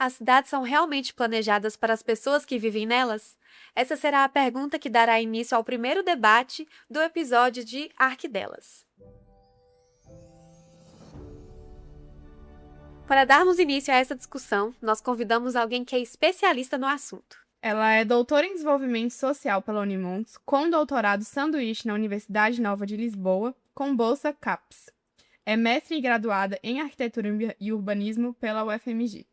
As cidades são realmente planejadas para as pessoas que vivem nelas? Essa será a pergunta que dará início ao primeiro debate do episódio de Arquidelas. Para darmos início a essa discussão, nós convidamos alguém que é especialista no assunto. Ela é doutora em desenvolvimento social pela Unimontes, com doutorado sanduíche na Universidade Nova de Lisboa, com bolsa CAPES. É mestre e graduada em arquitetura e urbanismo pela UFMG.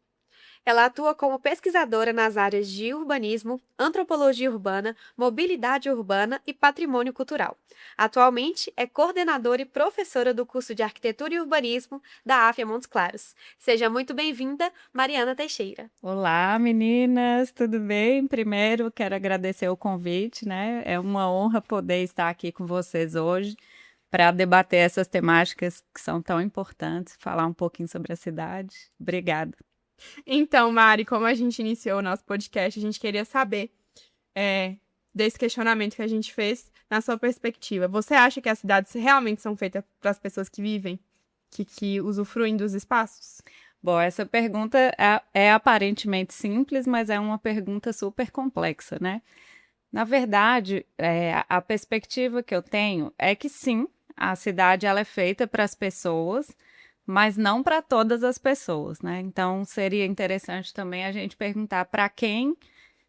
Ela atua como pesquisadora nas áreas de urbanismo, antropologia urbana, mobilidade urbana e patrimônio cultural. Atualmente é coordenadora e professora do curso de Arquitetura e Urbanismo da AFIA Montes Claros. Seja muito bem-vinda, Mariana Teixeira. Olá, meninas, tudo bem? Primeiro, quero agradecer o convite, né? É uma honra poder estar aqui com vocês hoje para debater essas temáticas que são tão importantes, falar um pouquinho sobre a cidade. Obrigada. Então, Mari, como a gente iniciou o nosso podcast, a gente queria saber desse questionamento que a gente fez na sua perspectiva. Você acha que as cidades realmente são feitas para as pessoas que vivem, que usufruem dos espaços? Bom, essa pergunta é aparentemente simples, mas é uma pergunta super complexa, né? Na verdade, a perspectiva que eu tenho é que sim, a cidade ela é feita para as pessoas, mas não para todas as pessoas, né? Então, seria interessante também a gente perguntar para quem,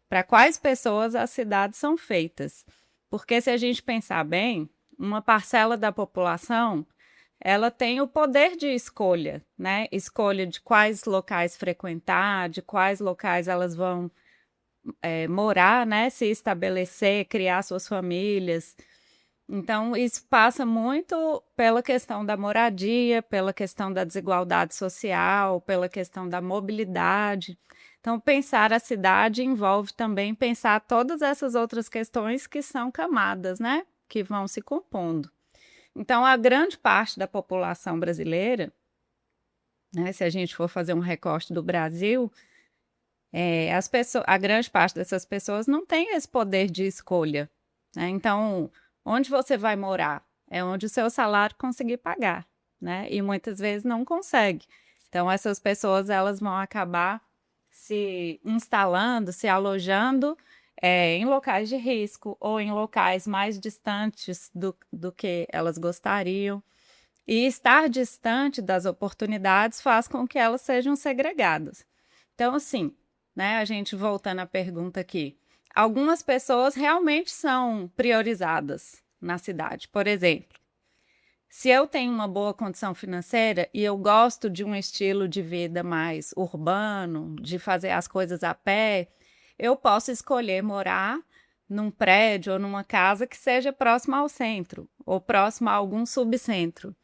para quais pessoas as cidades são feitas. Porque se a gente pensar bem, uma parcela da população ela tem o poder de escolha, né? Escolha de quais locais frequentar, de quais locais elas vão morar, né? Se estabelecer, criar suas famílias. Então, isso passa muito pela questão da moradia, pela questão da desigualdade social, pela questão da mobilidade. Então, pensar a cidade envolve também pensar todas essas outras questões que são camadas, né? Que vão se compondo. Então, a grande parte da população brasileira, né, se a gente for fazer um recorte do Brasil, a grande parte dessas pessoas não tem esse poder de escolha, né? Então, onde você vai morar? É onde o seu salário conseguir pagar, né? E muitas vezes não consegue. Então, essas pessoas elas vão acabar se instalando, se alojando em locais de risco ou em locais mais distantes do que elas gostariam. E estar distante das oportunidades faz com que elas sejam segregadas. Então, assim, né, a gente voltando à pergunta aqui, algumas pessoas realmente são priorizadas na cidade. Por exemplo, se eu tenho uma boa condição financeira e eu gosto de um estilo de vida mais urbano, de fazer as coisas a pé, eu posso escolher morar num prédio ou numa casa que seja próxima ao centro ou próximo a algum subcentro.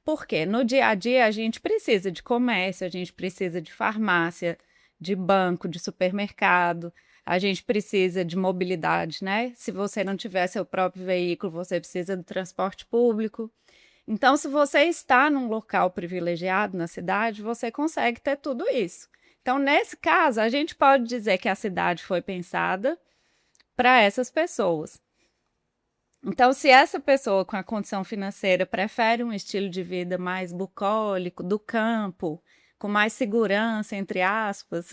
Porque no dia a dia a gente precisa de comércio, a gente precisa de farmácia, de banco, de supermercado, a gente precisa de mobilidade, né? Se você não tiver seu próprio veículo, você precisa do transporte público. Então, se você está num local privilegiado na cidade, você consegue ter tudo isso. Então, nesse caso, a gente pode dizer que a cidade foi pensada para essas pessoas. Então, se essa pessoa com a condição financeira prefere um estilo de vida mais bucólico, do campo, com mais segurança, entre aspas,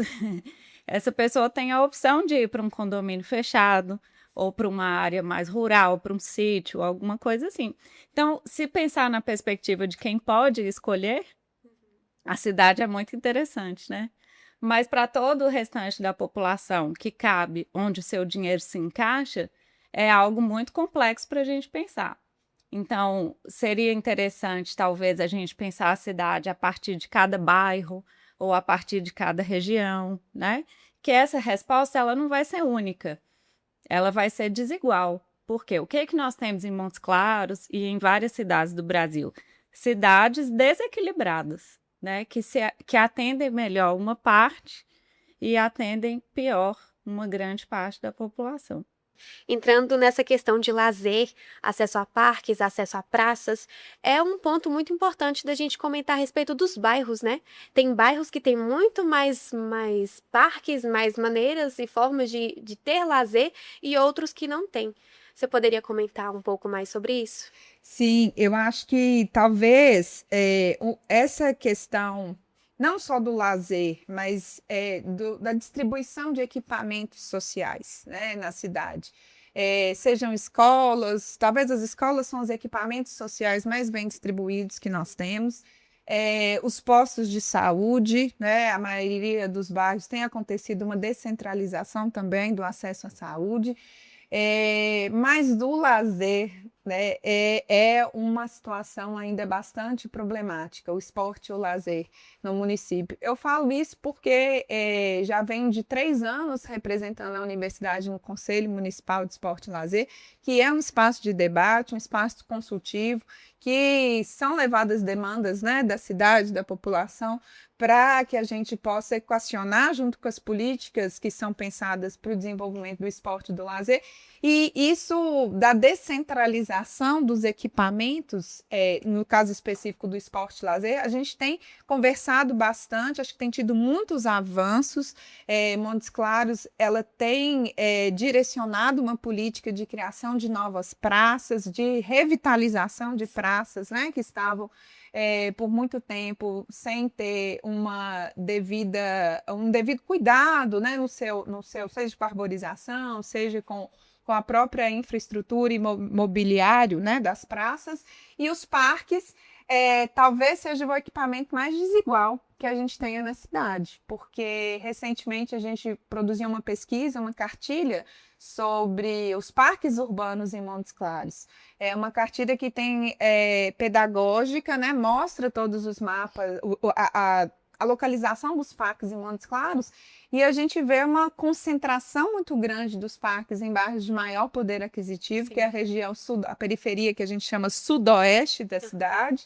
essa pessoa tem a opção de ir para um condomínio fechado, ou para uma área mais rural, para um sítio, alguma coisa assim. Então, se pensar na perspectiva de quem pode escolher, a cidade é muito interessante, né? Mas para todo o restante da população que cabe onde o seu dinheiro se encaixa, é algo muito complexo para a gente pensar. Então, seria interessante, talvez, a gente pensar a cidade a partir de cada bairro ou a partir de cada região, né? Que essa resposta ela não vai ser única, ela vai ser desigual. Por quê? O que é que nós temos em Montes Claros e em várias cidades do Brasil? Cidades desequilibradas, né? Que atendem melhor uma parte e atendem pior uma grande parte da população. Entrando nessa questão de lazer, acesso a parques, acesso a praças, é um ponto muito importante da gente comentar a respeito dos bairros, né? Tem bairros que têm muito mais parques, mais maneiras e formas de ter lazer e outros que não têm. Você poderia comentar um pouco mais sobre isso? Sim, eu acho que talvez essa questão não só do lazer, mas da distribuição de equipamentos sociais, né, na cidade. Sejam escolas, talvez as escolas são os equipamentos sociais mais bem distribuídos que nós temos. Os postos de saúde, né, a maioria dos bairros tem acontecido uma descentralização também do acesso à saúde. Mas do lazer, né, é uma situação ainda bastante problemática, o esporte e o lazer no município. Eu falo isso porque já venho de 3 anos representando a universidade no Conselho Municipal de Esporte e Lazer, que é um espaço de debate, um espaço consultivo, que são levadas demandas, né, da cidade, da população, para que a gente possa equacionar junto com as políticas que são pensadas para o desenvolvimento do esporte e do lazer. E isso da descentralização dos equipamentos, no caso específico do esporte e lazer, a gente tem conversado bastante, acho que tem tido muitos avanços. Montes Claros, ela tem direcionado uma política de criação de novas praças, de revitalização de praças, né, que estavam por muito tempo sem ter um devido cuidado, né, no seu, seja com a arborização, seja com a própria infraestrutura e mobiliário, né, das praças. E os parques talvez seja o equipamento mais desigual que a gente tenha na cidade, porque recentemente a gente produziu uma pesquisa, uma cartilha sobre os parques urbanos em Montes Claros. É uma cartilha que tem pedagógica, né, mostra todos os mapas, a localização dos parques em Montes Claros, e a gente vê uma concentração muito grande dos parques em bairros de maior poder aquisitivo, que é a região sul, a periferia que a gente chama sudoeste da cidade,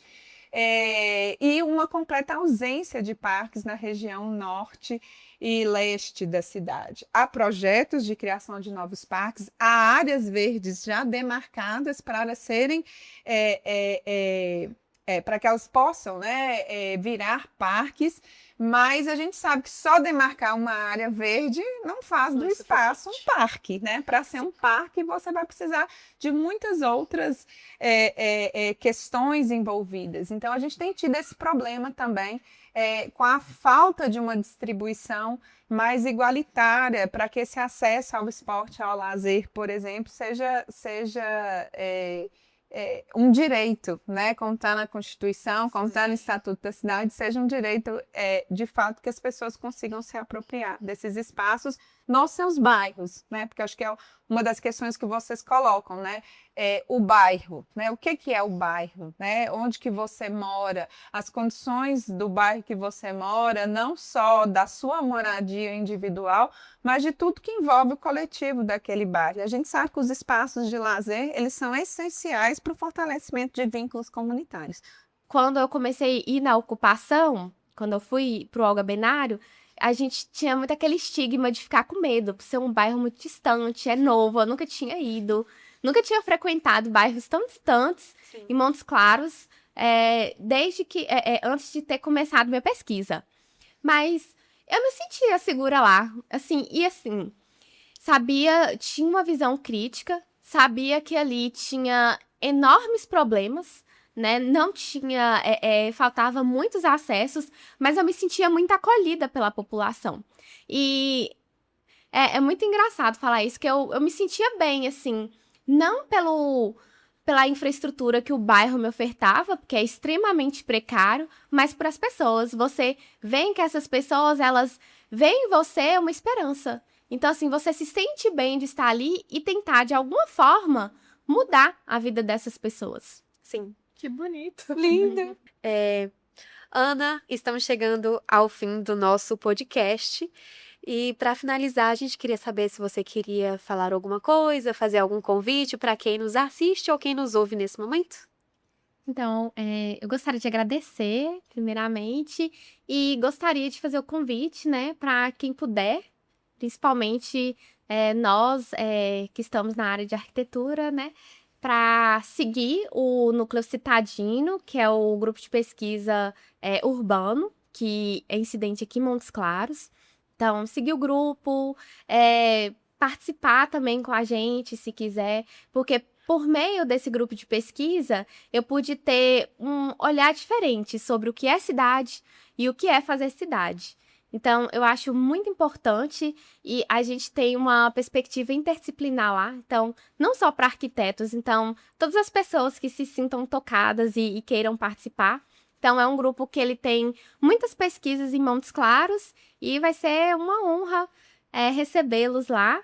e uma completa ausência de parques na região norte e leste da cidade. Há projetos de criação de novos parques, há áreas verdes já demarcadas para serem para que elas possam, né, virar parques, mas a gente sabe que só demarcar uma área verde não faz do espaço um parque, né? Para ser um parque, você vai precisar de muitas outras questões envolvidas. Então, a gente tem tido esse problema também com a falta de uma distribuição mais igualitária para que esse acesso ao esporte, ao lazer, por exemplo, seja um direito, né? Como está na Constituição, como está no Estatuto da Cidade, seja um direito, de fato, que as pessoas consigam se apropriar desses espaços nos seus bairros, né? Porque acho que é uma das questões que vocês colocam, né? O bairro, né? O que é o bairro, né? Onde que você mora, as condições do bairro que você mora, não só da sua moradia individual, mas de tudo que envolve o coletivo daquele bairro. A gente sabe que os espaços de lazer, eles são essenciais para o fortalecimento de vínculos comunitários. Quando eu comecei a ir na ocupação, quando eu fui para o Olga Benário, a gente tinha muito aquele estigma de ficar com medo, por ser um bairro muito distante, é novo, eu nunca tinha ido, nunca tinha frequentado bairros tão distantes. Sim. Em Montes Claros, desde que antes de ter começado minha pesquisa. Mas eu me sentia segura lá, assim, tinha uma visão crítica, sabia que ali tinha enormes problemas, né? Não tinha, faltava muitos acessos, mas eu me sentia muito acolhida pela população. E é muito engraçado falar isso, que eu me sentia bem, assim, não pela infraestrutura que o bairro me ofertava, porque é extremamente precário, mas para as pessoas. Você vê que essas pessoas, elas veem em você uma esperança. Então, assim, você se sente bem de estar ali e tentar, de alguma forma, mudar a vida dessas pessoas. Sim. Que bonito. Lindo. Ana, estamos chegando ao fim do nosso podcast. E para finalizar, a gente queria saber se você queria falar alguma coisa, fazer algum convite para quem nos assiste ou quem nos ouve nesse momento. Então, eu gostaria de agradecer, primeiramente, e gostaria de fazer o convite, né, para quem puder, principalmente nós que estamos na área de arquitetura, né, para seguir o Núcleo Citadino, que é o grupo de pesquisa urbano, que é incidente aqui em Montes Claros. Então, seguir o grupo, participar também com a gente, se quiser, porque por meio desse grupo de pesquisa, eu pude ter um olhar diferente sobre o que é cidade e o que é fazer cidade. Então, eu acho muito importante e a gente tem uma perspectiva interdisciplinar lá. Então, não só para arquitetos, então, todas as pessoas que se sintam tocadas e queiram participar. Então, é um grupo que ele tem muitas pesquisas em Montes Claros e vai ser uma honra recebê-los lá.